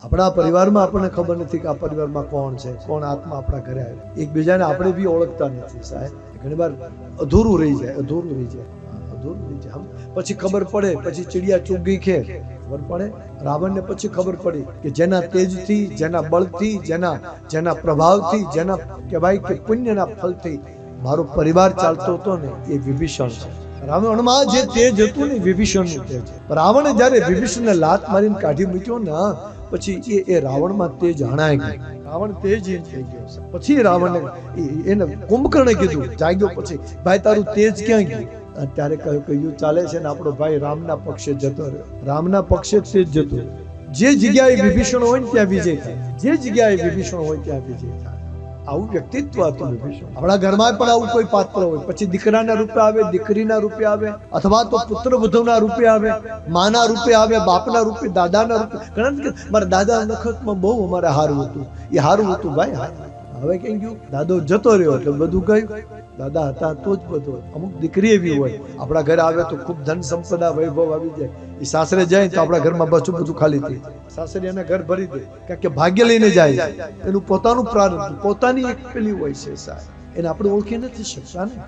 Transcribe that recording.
આપણા પરિવારમાં આપણને ખબર નથી કે આ પરિવારમાં કોણ છે, કોણ આત્મા આપણા ઘરે આવ્યો. એકબીજાને આપણે બી ઓળખતા નથી સાહેબ. ઘણીવાર અધૂરું રહી જાય. પછી ખબર પડે, પછી ચીડિયા ચૂક ગઈ ખેર ખબર પડે. રાવણને પછી ખબર પડી કે જેના તેજથી, જેના બળથી, જેના પ્રભાવથી, જેના કહેવાય કે પુણ્યના ફલથી મારો પરિવાર ચાલતો હતો ને એ વિભીષણ છે. રાવણમાં જે તેજ હતું ને વિભીષણનું તેજ. રાવણે જયારે વિભીષણને લાત મારીને કાઢી મૂક્યો ને પછી એ રાવણમાં તેજ હણાઈ ગયું. રાવણ તેજહીન થઈ ગયો. પછી રાવણને એને કુંભકર્ણે કીધું જાગ્યો પછી, ભાઈ તારું તેજ ક્યાં ગયું? ત્યારે કહ્યું કે યુ ચાલે છે ને આપણો ભાઈ રામના પક્ષે જતો રહ્યો. રામના પક્ષે તેજ જતો રહ્યો. જે જગ્યાએ વિભીષણ હોય ને ત્યાં વિજય થાય. જે જગ્યાએ વિભીષણ હોય ત્યાં વિજય થાય. આવું વ્યક્તિત્વ હતું વિભીષણ. આપણા ઘરમાં પણ આવું કોઈ પાત્ર હોય, પછી દીકરાના રૂપે આવે, દીકરીના રૂપે આવે, અથવા તો પુત્ર વધુના રૂપે આવે, માના રૂપે આવે, બાપના રૂપે, દાદાના રૂપે. ઘણા મારા દાદા નખતમાં બહુ અમારે હારું હતું, એ હારું હતું ભાઈ. હવે કઈ ગયું, દાદો જતો રહ્યો એટલે બધું ગયું. દાદા હતા તો જ બધું. અમુક દીકરી એવી હોય આપણા ઘરે આવે તો ખૂબ ધન સંપદા વૈભવ આવી જાય, એ સાસરે જાય તો આપણા ઘરમાં બધું ખાલી થઈ જાય. સાસરે એને ઘર ભરી દે, કારણ કે ભાગ્ય લઈને જાય, એનું પોતાનું પ્રારંભ, પોતાની એક પેલી હોય છે સાહેબ, એને આપણે ઓળખી નથી શકતા ને.